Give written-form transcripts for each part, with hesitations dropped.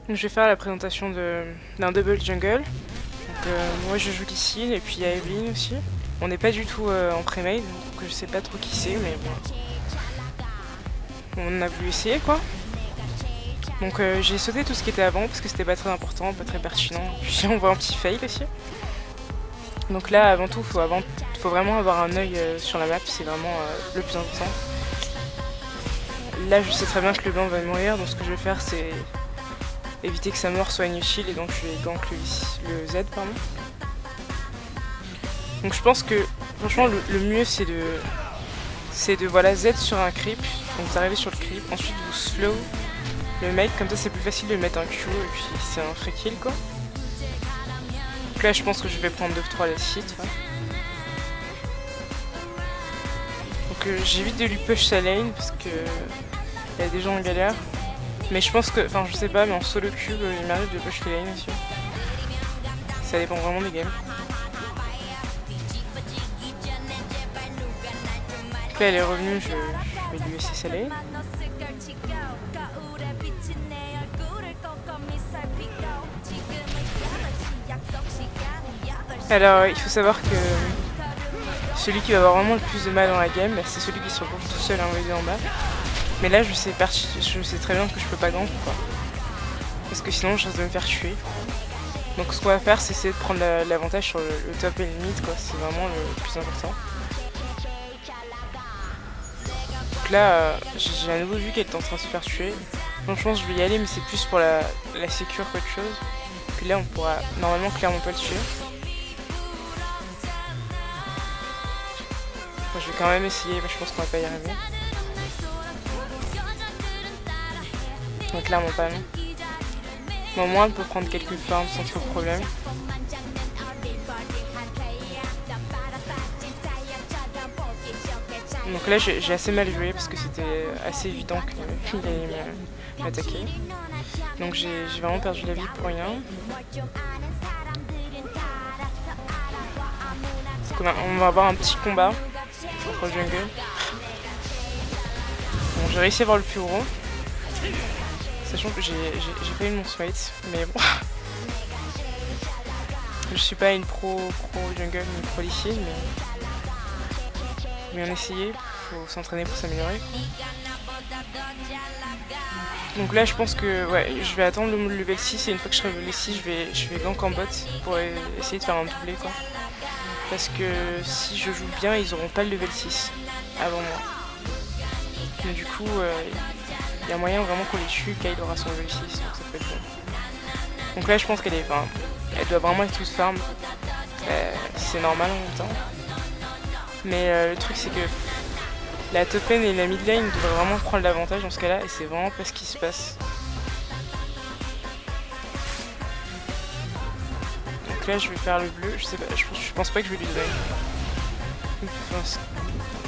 Donc je vais faire la présentation d'un double jungle. Donc moi je joue Lee et puis il y a Evelyn aussi. On n'est pas du tout en pré-made, donc je sais pas trop qui c'est, mais bon. On a voulu essayer quoi. Donc j'ai sauté tout ce qui était avant parce que c'était pas très important, pas très pertinent. Puis on voit un petit fail aussi. Donc là avant tout faut vraiment avoir un œil sur la map, c'est vraiment le plus important. Là je sais très bien que le blanc va mourir, donc ce que je vais faire c'est éviter que sa mort soit inutile et donc je vais gank le Z pardon. Donc je pense que franchement le mieux c'est de voilà Z sur un creep, donc vous arrivez sur le creep, ensuite vous slow le mec, comme ça c'est plus facile de mettre un Q et puis c'est un free kill quoi. Donc là je pense que je vais prendre 2-3 la site. Ouais. Donc j'évite de lui push sa lane parce que il y a des gens en galère. Mais je pense que, enfin je sais pas, mais en solo cube il m'arrive de push les lanes aussi. Ça dépend vraiment des games. Donc là elle est revenue, je vais lui laisser sa lane. Alors il faut savoir que celui qui va avoir vraiment le plus de mal dans la game, c'est celui qui se retrouve tout seul envoyé en bas. Mais là je sais très bien que je peux pas gank quoi. Parce que sinon je risque de me faire tuer. Donc ce qu'on va faire c'est essayer de prendre l'avantage sur le top et le mid quoi, c'est vraiment le plus important. Donc là j'ai à nouveau vu qu'elle est en train de se faire tuer. Donc je pense que je vais y aller mais c'est plus pour la sécure qu'autre chose. Puis là on pourra normalement clairement pas le tuer. Moi, je vais quand même essayer, mais je pense qu'on va pas y arriver. Donc clairement pas non. Mais au moins on peut prendre quelques farms sans trop de problème. Donc là j'ai assez mal joué parce que c'était assez évident qu'il allait m'attaquer. Donc j'ai vraiment perdu la vie pour rien. Donc on va avoir un petit combat contre jungle. Bon, j'ai réussi à avoir le plus gros. Sachant que j'ai failli mon smite, mais bon. Je suis pas une pro jungle ni pro Lee, mais bien essayer, faut s'entraîner pour s'améliorer. Donc là je pense que ouais, je vais attendre le level 6 et une fois que je serai level 6 je vais gank en bot pour essayer de faire un doublé quoi. Parce que si je joue bien ils auront pas le level 6 avant moi. Mais du coup il y a moyen vraiment qu'on les tue, Kyle aura son level 6 donc ça peut être bon. Donc là je pense qu'elle elle doit vraiment être toute farm. C'est normal en même temps. Mais le truc c'est que la top lane et la mid lane devraient vraiment prendre l'avantage dans ce cas là et c'est vraiment pas ce qui se passe. Donc là je vais faire le bleu, je sais pas, je pense pas que je vais lui donner.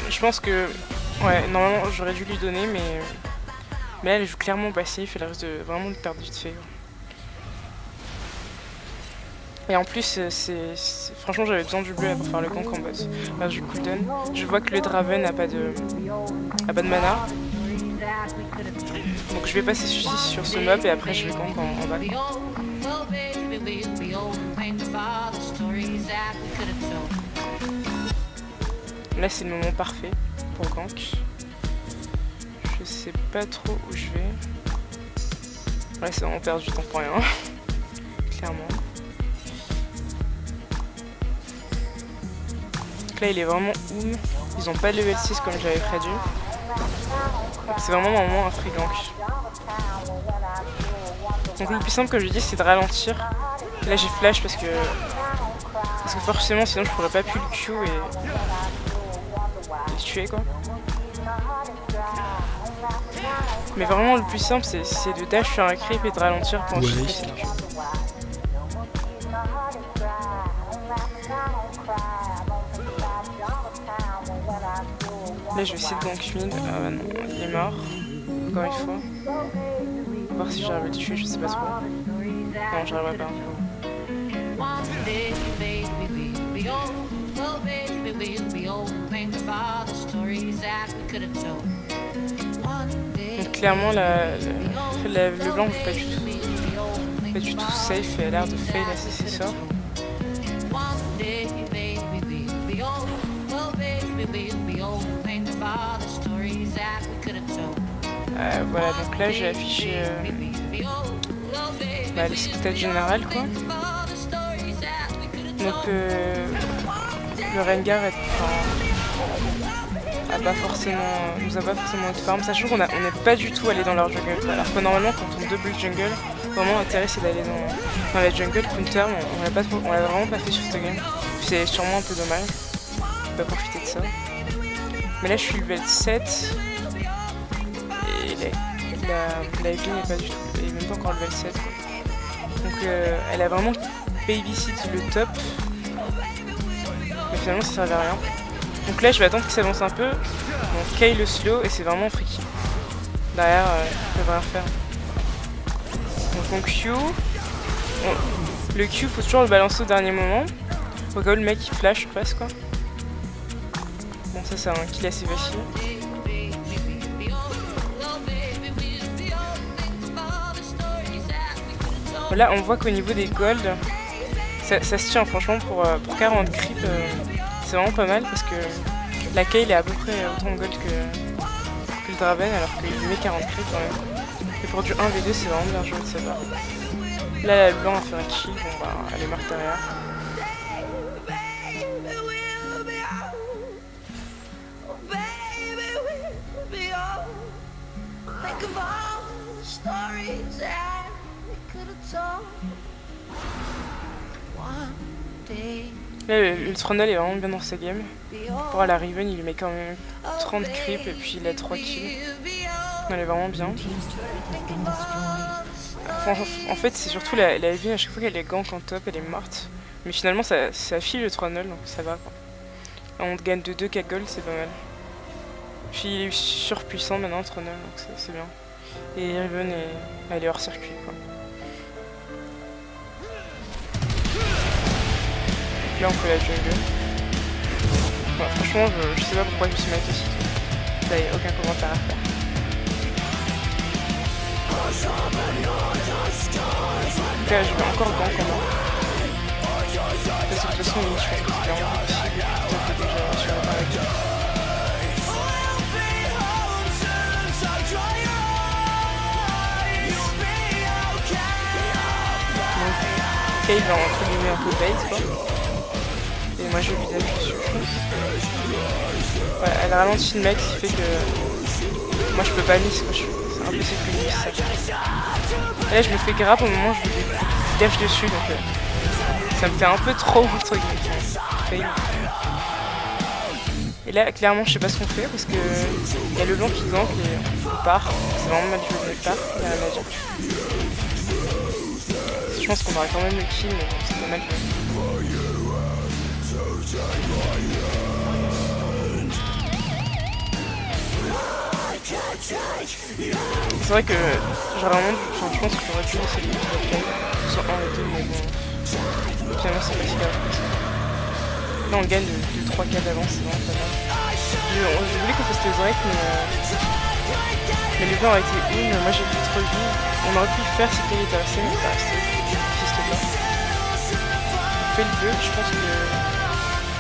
Je pense que ouais normalement j'aurais dû lui donner mais là elle joue clairement passif, elle risque vraiment de perdre vite fait. Et en plus, franchement j'avais besoin du bleu pour faire le gank en bot, faire du cooldown. Je vois que le Draven n'a pas de mana. Donc je vais passer sur ce mob et après je vais gank en bas. Là c'est le moment parfait pour gank. Je sais pas trop où je vais. Ouais c'est vraiment perdre du temps pour rien. Clairement. Là il est vraiment oum, ils ont pas de level 6 comme j'avais prévu. C'est vraiment un free gank. Donc le plus simple comme je dis c'est de ralentir. Là j'ai flash parce que forcément sinon je pourrais pas plus le Q et le tuer quoi. Mais vraiment le plus simple c'est de dash sur un creep et de ralentir pour ensuite passer le Q. Là je vais essayer de gank mid, ah bah non, il est mort, encore une fois. On va voir si j'arrive à le tuer, je sais pas trop. Non j'arriverai pas. Donc clairement le blanc ne joue pas du tout. pas du tout safe et a l'air de fail assez ses sorts. Voilà, donc là j'ai affiché les stats générales quoi. Donc le Rengar nous a pas forcément de farm, sachant qu'on n'est pas du tout allé dans leur jungle quoi. Alors que normalement quand on double jungle, vraiment l'intérêt c'est d'aller dans la jungle counter, on l'a vraiment pas fait sur ce game. C'est sûrement un peu dommage, je vais pas profiter de ça. Mais là je suis level 7 et la Evie n'est pas du tout, elle est même pas encore level 7 quoi. Donc elle a vraiment babysit le top, mais finalement ça servait à rien. Donc là je vais attendre qu'il s'avance un peu, donc Kay le slow et c'est vraiment freaky. Derrière il peut rien faire. Donc on Q, le Q faut toujours le balancer au dernier moment, au cas où le mec il flash ou passe quoi. Bon ça c'est un kill assez facile. Là on voit qu'au niveau des gold, ça se tient franchement pour 40 creep, c'est vraiment pas mal parce que la Kayle est à peu près autant de gold que le Draven alors qu'il met 40 creep quand même. Et pour du 1v2 c'est vraiment bien joué de sa part. Là la blanc a fait un kill, bon bah elle est morte derrière. Là, le Trundle est vraiment bien dans sa game. Pour la Riven, il lui met quand même 30 creep et puis il a 3 kills. Elle est vraiment bien. Enfin, en fait, c'est surtout la Evie, à chaque fois qu'elle est gank en top, elle est morte. Mais finalement, ça file le Trundle, donc ça va quoi. On gagne de 2k gold, c'est pas mal. Puis il est surpuissant maintenant, Trundle, donc c'est bien. Et Riven, elle est hors circuit quoi. Là on fait la jungle. Bon, franchement je sais pas pourquoi je me suis mis ici. Là y'a aucun commentaire à faire. Donc là je vais encore gank quand même. Parce que de toute façon je pense que c'est vraiment difficile. Donc déjà sur la parade. Donc Kay va entre guillemets un peu bait quoi. Et moi je lui donne dessus. Ouais, elle ralentit le mec, ce qui fait que moi je peux pas miss quoi, c'est impossible que je miss ça. Et là je me fais grappe au moment où je lui dash dessus donc ça me fait un peu trop entre guillemets. Et là clairement je sais pas ce qu'on fait parce que il y a le blanc qui gank et on part. C'est vraiment mal joué de notre part, il y a la magie. Je pense qu'on aurait quand même le kill mais bon, c'est pas mal joué. C'est vrai que j'aurais vraiment je pense que j'aurais dû essayer de faire soit 1 et 2 mais bon finalement c'est pas si grave. Là on gagne de 3k d'avance, c'est vraiment pas mal. Je voulais qu'on fasse les Drake mais les blancs auraient été une, moi j'ai fait trop vite. On aurait pu le faire si Kay était resté mais pas resté. Juste là. On fait le bleu, je pense que...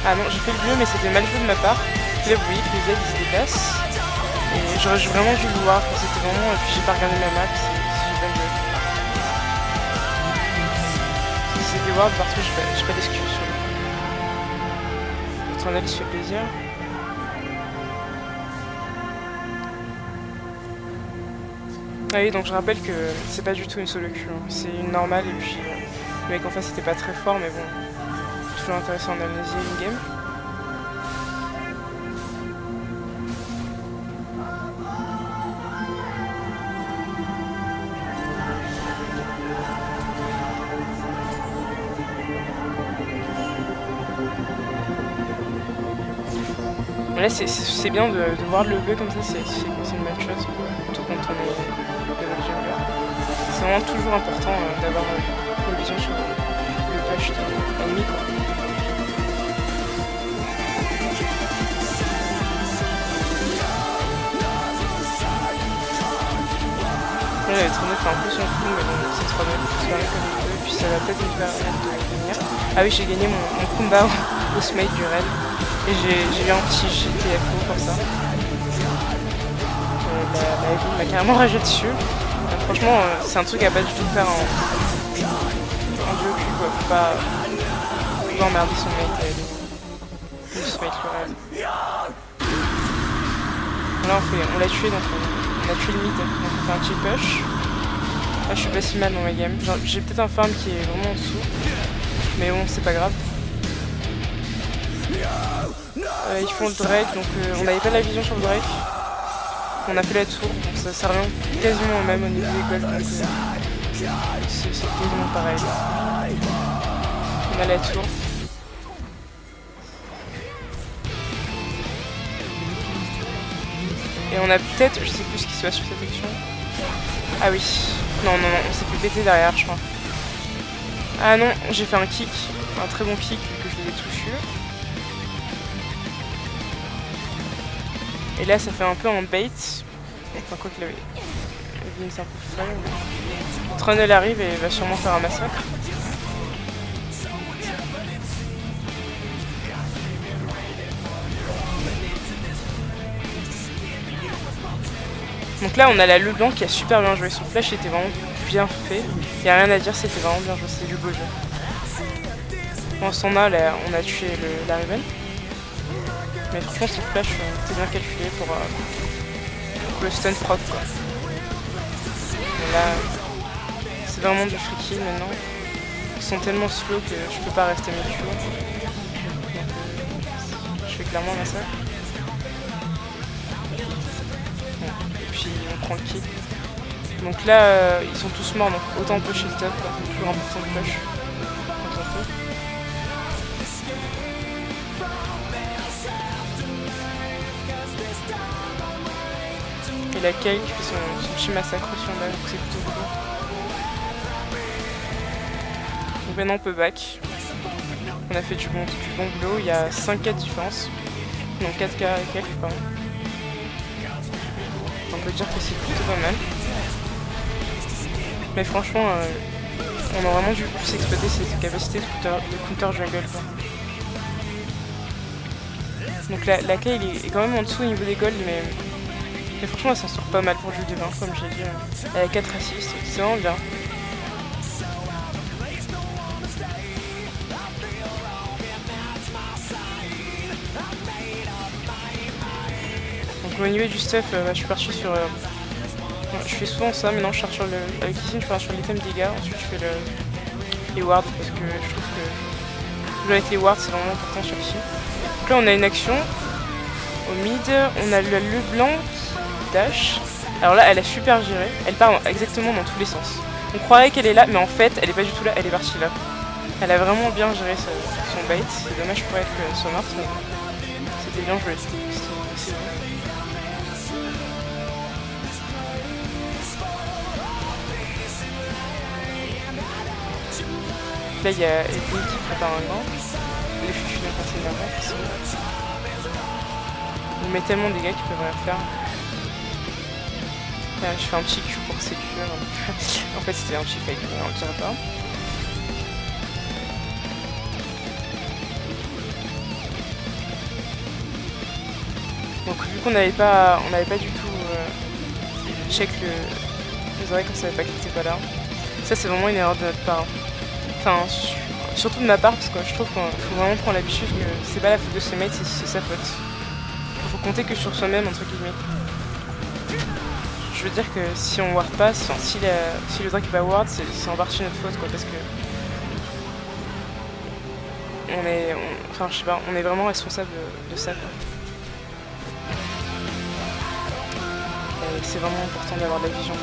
Ah non, j'ai fait le bleu mais c'était mal joué de ma part. Là vous voyez que les ailes ils se déplacent. Et j'aurais vraiment dû le voir, c'était vraiment... Et puis j'ai pas regardé ma map, si j'ai pas joué. Si c'était ward partout, j'ai pas d'excuse sur le Trundle se fait plaisir. Ah oui, donc je rappelle que c'est pas du tout une solo queue, hein. C'est une normale et puis le mec en face était pas très fort mais bon, toujours intéressant en amnésie in-game. Là c'est bien de voir le bug comme ça, c'est une bonne chose, surtout quand on est level jungler. C'est vraiment toujours important d'avoir une vision sur le push de l'ennemi. Là, le Trundle fait un peu son coup, mais bon, c'est 3 000. récupérer comme il veut, et puis ça va peut-être me permettre de venir. Ah oui, j'ai gagné mon combat au smite du raid, et j'ai eu un petit GTFO pour ça. La vie m'a carrément ragé dessus. Franchement, c'est un truc à pas du tout faire en duo cul, quoi. Faut pas emmerder son mate et le smite le raid. Là on l'a tué, donc on a tué le mid, donc on fait un chill push. Là je suis pas si mal dans ma game. J'ai peut-être un farm qui est vraiment en dessous, mais bon c'est pas grave. Ils font le Drake, donc on n'avait pas la vision sur le Drake. On a fait la tour, donc ça revient quasiment au même au niveau des golds, donc c'est quasiment pareil. On a la tour. Et on a peut-être, je sais plus ce qui se passe sur cette action. Ah oui, non, on s'est fait péter derrière, je crois. Ah non, j'ai fait un kick, un très bon kick vu que je les ai tous eus. Et là, ça fait un peu un bait. Enfin, quoi que la Vin c'est un peu folle. Trundle arrive et va sûrement faire un massacre. Donc là on a la Le Blanc qui a super bien joué, son flash était vraiment bien fait, il n'y a rien à dire, c'était vraiment bien joué, c'était du beau jeu. Bon, son A, là, on a tué la Riven, mais franchement son flash était bien calculé pour le stun proc quoi. Mais là c'est vraiment du free kill maintenant, ils sont tellement slow que je peux pas rester mes Q, donc je fais clairement un massacre. Puis on prend le kill. Donc là ils sont tous morts, donc autant pusher le top, c'est toujours important de push quand on peut. Et la Kale qui fait son petit massacre aussi en bas, donc c'est plutôt cool. Donc maintenant on peut back. On a fait du bon boulot, il y a 5K de différence. Donc 4K et quelques pardon. On peut dire que c'est plutôt pas mal. Mais franchement, on a vraiment dû plus exploiter ses capacités de counter jungle quoi. Donc la Kale est quand même en dessous au niveau des golds, mais franchement elle s'en sort pas mal pour du divin, comme j'ai dit. Elle a 4 assists, c'est vraiment bien. Au niveau du stuff, je suis parti sur... je fais souvent ça, maintenant je cherche sur le... Avec Lissine, je pars sur l'item dégâts, ensuite je fais les wards, parce que je trouve que jouer avec les wards c'est vraiment important sur ici. Donc là on a une action, au mid, on a le blanc qui dash. Alors là elle a super géré, elle part exactement dans tous les sens. On croirait qu'elle est là, mais en fait elle est pas du tout là, elle est partie là. Elle a vraiment bien géré son bait, c'est dommage pour elle que soit morte, mais c'était bien joué. C'est bon. Là il y a Eddie qui prépare un gant, les fufu viennent passer de l'avant, on met tellement de dégâts qu'ils peuvent rien faire. Là, je fais un petit Q pour sécure, en fait c'était un petit fake, on le dirait pas. Donc vu qu'on n'avait pas du tout check le Drake, on savait pas qu'il était pas là. Ça c'est vraiment une erreur de notre part. Enfin, surtout de ma part, parce que je trouve qu'il faut vraiment prendre l'habitude que c'est pas la faute de ses mates, c'est sa faute. Il faut compter que sur soi-même, entre guillemets. Je veux dire que si on ward pas, si le Drake est pas ward, c'est en partie notre faute, quoi, parce que... Enfin, je sais pas, on est vraiment responsable de ça, quoi. Et c'est vraiment important d'avoir de la vision.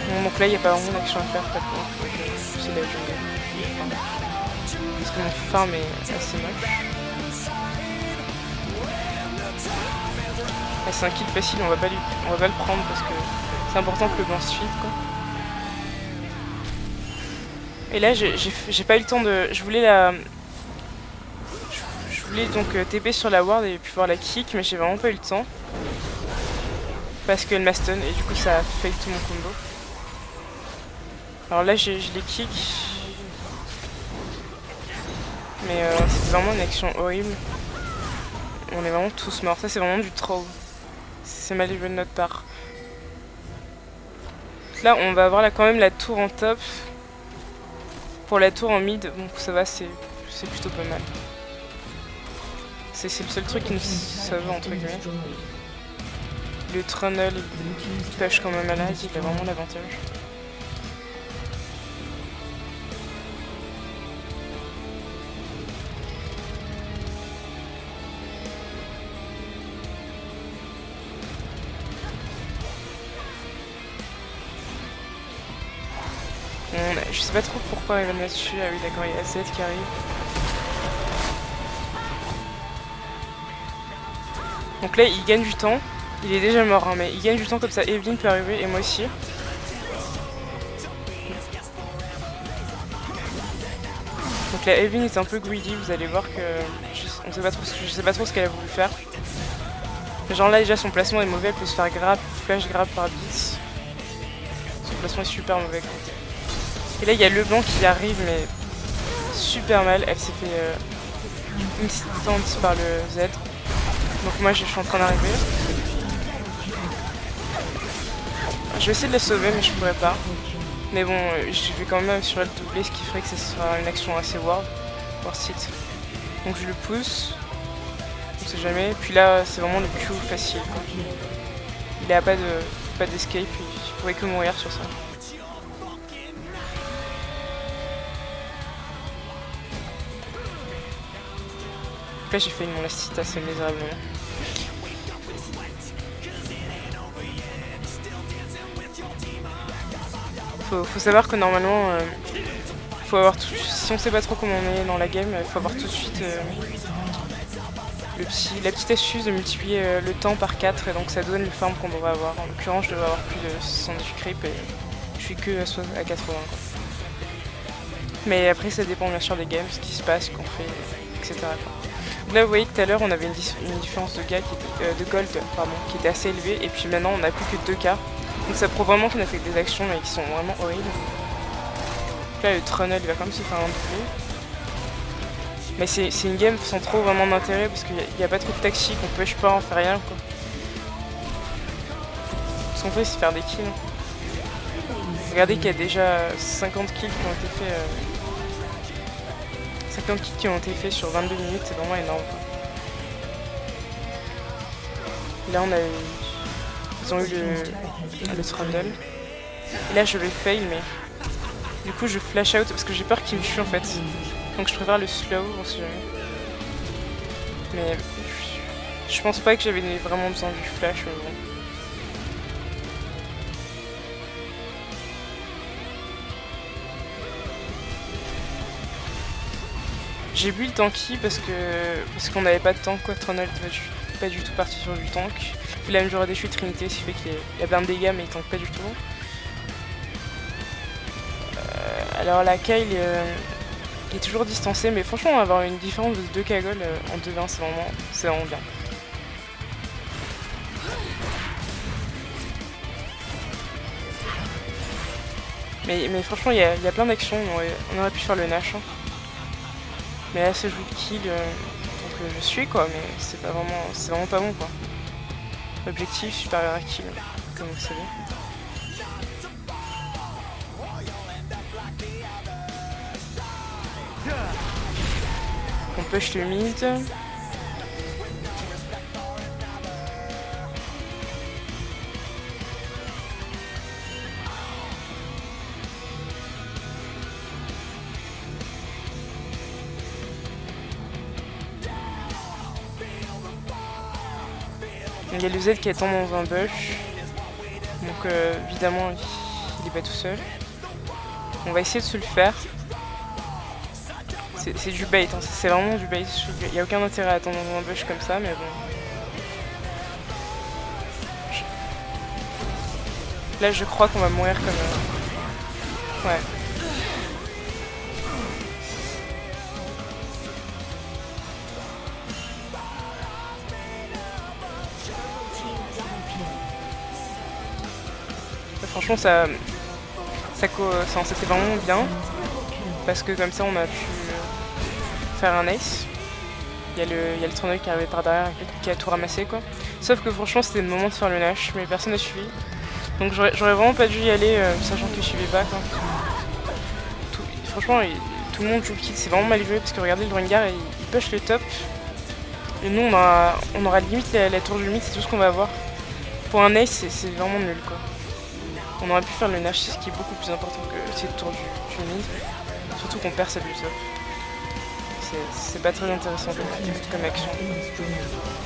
Bon, donc là il n'y a pas vraiment d'action à faire, c'est la jungle. Parce que mon farm est assez moche. Ah, c'est un kill facile, on va pas le prendre parce que c'est important que le blanc se feed quoi. Et là j'ai pas eu le temps de... Je voulais donc TP sur la ward et pouvoir la kick, mais j'ai vraiment pas eu le temps. Parce qu'elle m'a stun et du coup ça a fail tout mon combo. Alors là je les kick. Mais c'est vraiment une action horrible. On est vraiment tous morts. Ça c'est vraiment du troll. C'est mal joué de notre part. Là on va avoir là, quand même la tour en top. Pour la tour en mid, bon ça va, c'est plutôt pas mal. C'est le seul truc qui nous sauve entre guillemets. Le Trundle il push quand même malade, il a vraiment l'avantage. Je sais pas trop pourquoi il va là-dessus. Ah oui d'accord, il y a Z qui arrive. Donc là il gagne du temps. Il est déjà mort hein, mais il gagne du temps comme ça. Evelyn peut arriver et moi aussi. Donc là Evelyn est un peu greedy, vous allez voir que je sais pas trop ce qu'elle a voulu faire. Genre là déjà son placement est mauvais, elle peut se faire grab, flash grab par Blitz. Son placement est super mauvais quoi. Et là il y a Leblanc qui arrive mais super mal, elle s'est fait instant par le Z. Donc moi je suis en train d'arriver. Je vais essayer de la sauver mais je pourrais pas. Mais bon je vais quand même sur le doubler, ce qui ferait que ce sera une action assez war sit. Donc je le pousse. On sait jamais. Puis là c'est vraiment le Q facile quoi. Il a pas d'escape, il pourrait que mourir sur ça. Là j'ai fait mon last hit assez misérablement. Faut savoir que normalement faut avoir si on sait pas trop comment on est dans la game, il faut avoir tout de suite la petite astuce de multiplier le temps par 4 et donc ça donne le farm qu'on devrait avoir. En l'occurrence je devrais avoir plus de 78 creep et je suis que à 80 quoi. Mais après ça dépend bien sûr des games, ce qui se passe, qu'on fait, etc. quoi. Là vous voyez que tout à l'heure on avait une différence de gars de gold qui était assez élevée et puis maintenant on a plus que 2K. Donc ça prouve vraiment qu'on a fait des actions mais qui sont vraiment horribles. Donc là le Trundle il va quand même se faire un doublé. Mais c'est une game sans trop vraiment d'intérêt parce qu'il n'y a pas trop de tactique, on push pas, on fait rien quoi. Ce qu'on fait c'est faire des kills. Regardez qu'il y a déjà 50 kills qui ont été faits. 50 kills qui ont été faits sur 22 minutes, c'est vraiment énorme quoi. Là on a eu... Ils ont eu le Trundle. Et là je vais fail mais... Du coup je flash out parce que j'ai peur qu'il me tue en fait. Donc je préfère le slow, on sait jamais. Mais je pense pas que j'avais vraiment besoin du flash, mais bon. J'ai bu le tanky parce qu'on n'avait pas de tank quoi, Trundle n'est pas du tout parti sur du tank. Puis la même j'aurais des chutes Trinité, ce qui fait qu'il a plein de dégâts mais il tank pas du tout. Alors la Kyle il est toujours distancé mais franchement avoir une différence de 2 cagoles en 2-20 c'est vraiment bien. Mais franchement il y a plein d'actions, on aurait pu faire le Nash. Hein. Mais là ça joue le kill, donc je suis quoi, mais c'est vraiment pas bon quoi. Objectif supérieur à kill, comme vous savez. On push le mid. Il y a le Z qui attend dans un bush. Donc évidemment il est pas tout seul. On va essayer de se le faire. C'est du bait, hein. C'est vraiment du bait. Il n'y a aucun intérêt à attendre dans un bush comme ça, mais bon. Là je crois qu'on va mourir comme... Ouais. Franchement ça... C'était vraiment bien. Parce que comme ça on a pu faire un ace. Il y a le tournoi qui est arrivé par derrière qui a tout ramassé quoi. Sauf que franchement c'était le moment de faire le Nash, mais personne n'a suivi. Donc j'aurais vraiment pas dû y aller, sachant que je suivais pas quoi. Franchement tout le monde joue le kill, c'est vraiment mal joué parce que regardez le Drengar il push le top. Et nous on aura limite la tour du mid, c'est tout ce qu'on va avoir. Pour un ace c'est vraiment nul quoi. On aurait pu faire le Nash, c'est ce qui est beaucoup plus important que cette tour du mid. Surtout qu'on perd sa build up. C'est pas très intéressant comme action.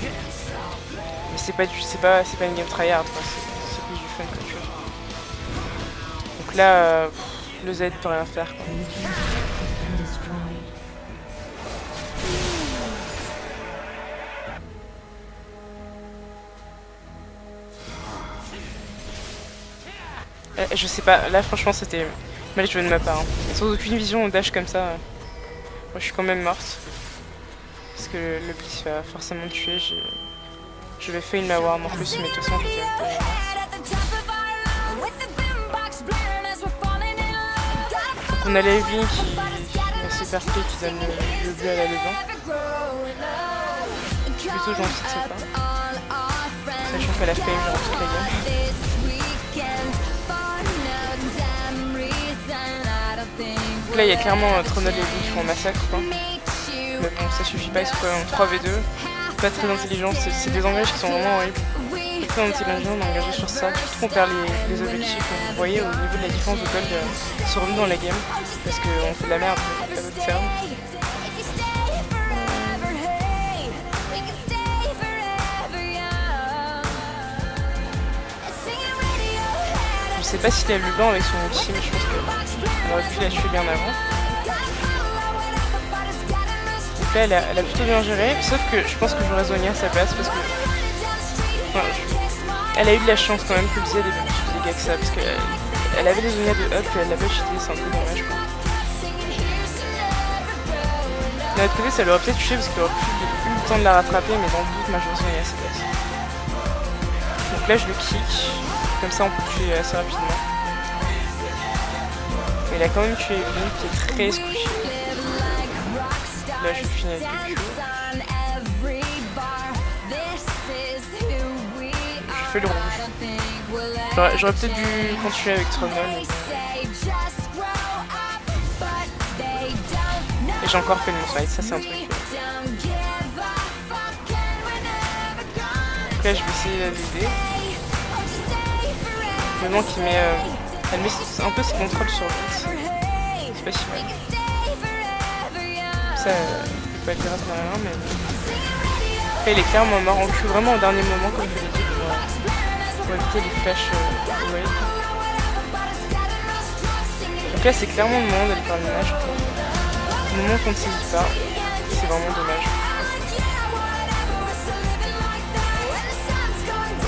Mais c'est pas une game tryhard quoi, c'est plus du fun qu'autre chose. Donc là, le Z peut rien faire quoi. Je sais pas, là franchement c'était mal joué de ma part. Hein. Sans aucune vision au dash comme ça, moi je suis quand même morte. Parce que le blitz va forcément me tuer, je vais fail ma ward en plus, mais de toute façon j'étais même pas donc on a la Evelyn qui est assez perfect, qui donne le bleu à la levant. Plutôt gentil de sa part. Sachant qu'elle a fail genre toute la game. Donc là il y a clairement Tronol et Evelyn qui font un massacre quoi. Mais bon ça suffit pas, ils sont quand même en 3v2. Pas très intelligent, c'est des engages qui sont vraiment horribles. Très intelligent d'engager sur ça, surtout qu'on perd les objectifs. Vous voyez au niveau de la défense de Gold sont revenus dans la game parce qu'on fait de la merde à votre ferme. Je sais pas s'il a le banc avec son ulti, mais je pense qu'on aurait pu la tuer bien avant. Donc là elle a plutôt bien géré, sauf que je pense que j'aurais Zonia à sa place parce que elle a eu de la chance quand même que le Z ait plus de dégâts que ça parce qu'elle avait les Zonia de up et elle l'a pas utilisé, c'est un peu dommage quoi. D'un autre côté ça l'aurait peut-être touché parce qu'il aurait eu le temps de la rattraper, mais dans le doute moi j'aurais Zonia à sa place. Donc là je le kick, comme ça on peut tuer assez rapidement. Mais il a quand même tué Evelyn qui est très squishy. Là je finis avec le Q. Je fais le rouge. J'aurais peut-être dû continuer avec Tronol. Et j'ai encore fait le monsfight, ça c'est un truc. Donc là je vais essayer d'aider. Le moment qui met... elle met un peu ses contrôles sur le bot. C'est pas si mal. Ça, il peut pas être grave ni rien, mais... Après il est clairement mort en Q, vraiment au dernier moment comme je l'ai dit pour éviter les flashs away. Donc là c'est clairement le moment d'aller faire le ménage. Le moment qu'on ne saisit pas, c'est vraiment dommage.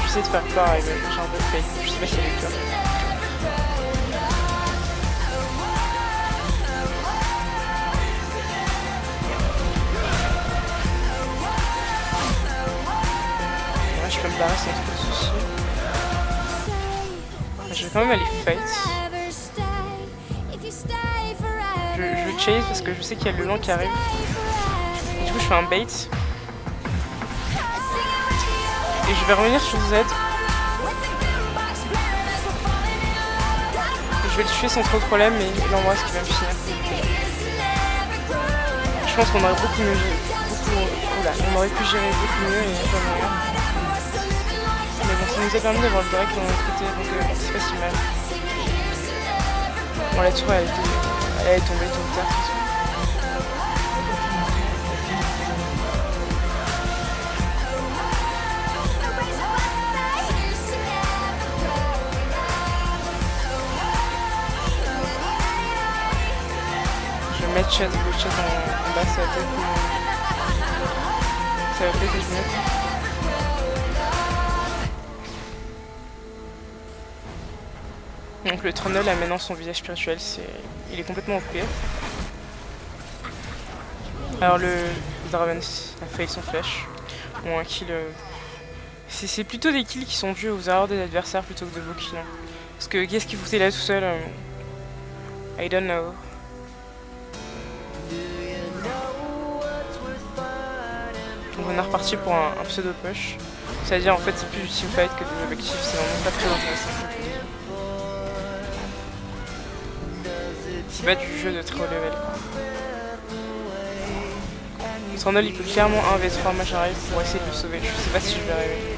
J'essaie de faire peur avec j'ai un peu de fake, je sais pas si elle est peur. Je peux me barrer sans trop de soucis. Je vais quand même aller fight. Je chase parce que je sais qu'il y a le lent qui arrive. Et du coup je fais un bait. Et je vais revenir sur Z. Je vais le tuer sans trop de problème et il embrasse qui va me finir. Je pense qu'on aurait beaucoup mieux géré. On aurait pu gérer beaucoup mieux et pas mourir. Mais bon, ça nous a permis d'avoir le direct de notre côté, donc c'est pas si mal. Bon, la tour elle est tombée tout tard. Je vais mettre le chat en bas, ça va peut-être les mettre. Donc le Tronol a maintenant son visage spirituel, il est complètement OP. Alors le Draven a failli son flash. Bon un kill... C'est plutôt des kills qui sont dus aux erreurs des adversaires plutôt que de vos kills. Hein. Parce que qu'est-ce qu'il foutait là tout seul I don't know. Donc on est reparti pour un pseudo push. C'est-à-dire en fait c'est plus du teamfight que de l'objectif, c'est vraiment pas très intéressant comme je dis. C'est pas du jeu de très haut level quoi. Trundle il peut clairement 1v3 moi j'arrive pour essayer de le sauver, je sais pas si je vais arriver.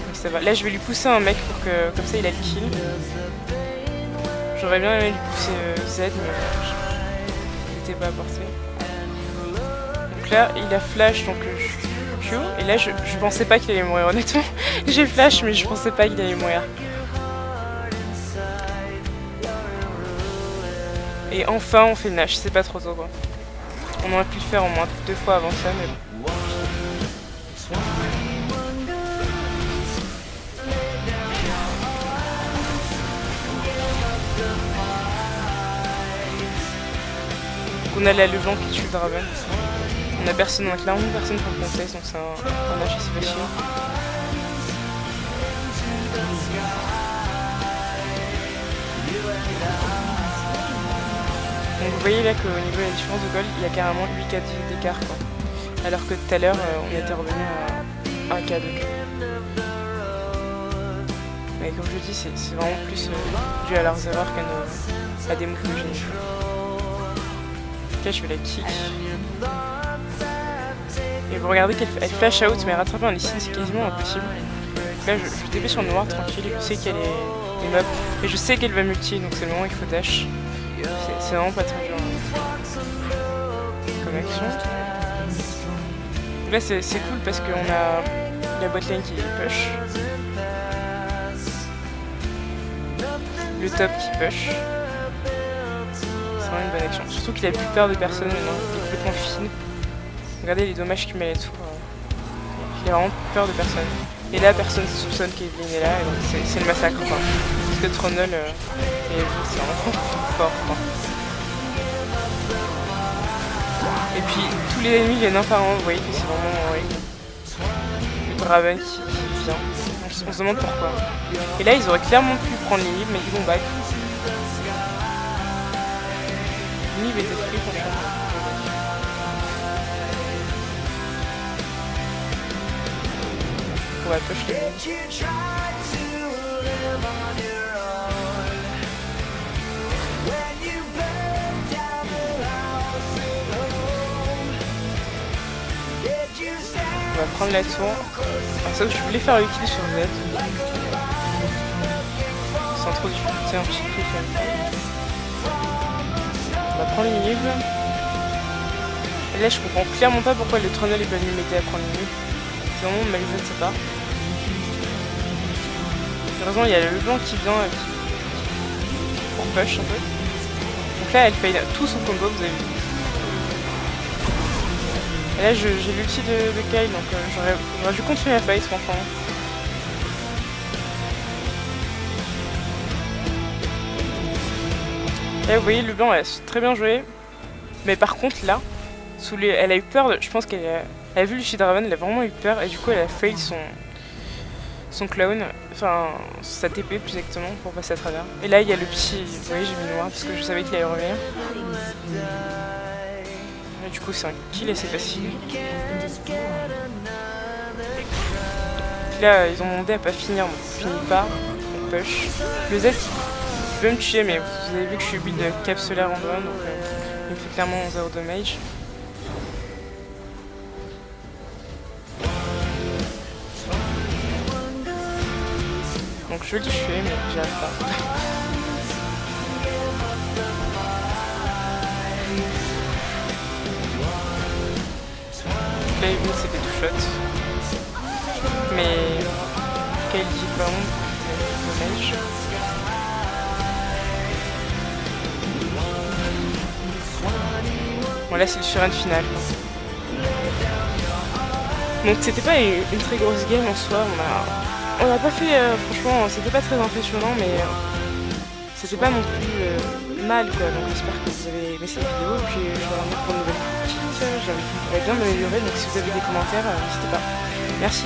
Mais ça va. Là je vais lui pousser un mec pour que comme ça il a le kill. J'aurais bien aimé lui pousser Z mais il n'était pas à portée. Donc là il a flash donc Q et là je pensais pas qu'il allait mourir honnêtement. J'ai flash mais je pensais pas qu'il allait mourir. Et enfin on fait le Nash, c'est pas trop tôt quoi. On aurait pu le faire au moins 2 fois avant ça mais bon. Donc on a la Leblanc qui tue le Draven. On a personne, on a clairement personne pour le contest donc c'est un Nash assez facile. Donc vous voyez là qu'au niveau de la différence de gold, il y a carrément 8K d'écart quoi. Alors que tout à l'heure on était revenu à 1K de K. Mais comme je dis, c'est vraiment plus dû à leurs erreurs qu'à des moves de génie. Là je vais la kick. Et vous regardez qu'elle flash out mais rattraper un Lee Sin c'est quasiment impossible. Donc là je TP sur le noir tranquille et je sais qu'elle est mob. Et je sais qu'elle va multi donc c'est le moment où il faut dash. C'est vraiment pas très dur comme action. Donc là c'est cool parce qu'on a la botlane qui push. Le top qui push. C'est vraiment une bonne action. Surtout qu'il a plus peur de personne maintenant. Il est complètement fine. Regardez les dommages qu'il met les tours. Il a vraiment plus peur de personne. Et là personne ne soupçonne qu'Evelyn est là et donc c'est le massacre quoi. Parce que Trundle et Evelyn c'est vraiment fort quoi. Et puis tous les ennemis viennent un par un, vous voyez que c'est vraiment le Draven qui vient. On se demande pourquoi. Et là ils auraient clairement pu prendre l'inhib mais ils vont back. L'inhib était free franchement. On va push les bombes. On va prendre la tour. Alors ça, je voulais faire le kill sur Z. Sans trop de difficulté, un petit clic comme ça. On va prendre l'inhib. Et là, je comprends clairement pas pourquoi le Trundle est pas venu m'aider à prendre l'inhib. C'est vraiment mal joué de sa part. Heureusement, il y a le blanc qui vient pour push un peu. Donc là, elle fait tout son combo, vous avez vu. Et là, j'ai l'ulti de Kyle, donc j'aurais dû continuer la fight, franchement. Là, vous voyez, le blanc, elle a très bien joué. Mais par contre, là, elle a eu peur, je pense qu'elle a vu le Draven, elle a vraiment eu peur, et du coup, elle a fail son clown, enfin sa TP plus exactement, pour passer à travers. Et là, il y a le petit, vous voyez, j'ai mis noir parce que je savais qu'il allait revenir. Et du coup, c'est un kill assez facile. Là, ils ont demandé à pas finir, donc on finit pas, on push. Le Z, il veut me tuer, mais vous avez vu que je suis build capsulaire en drone, donc il me fait clairement 0 damage. Donc je veux le tuer, mais j'y arrive pas. Là, il c'est des two shots. Mais Kyle dit vraiment dommage. Bon, là, c'est le surrun final. Donc, c'était pas une très grosse game en soi. On n'a pas fait, franchement, c'était pas très impressionnant, mais c'était pas non plus mal quoi. Donc j'espère que vous avez aimé cette vidéo, puis je vais revenir pour une nouvelle critique. J'aimerais bien m'améliorer, donc si vous avez des commentaires, n'hésitez pas. Merci.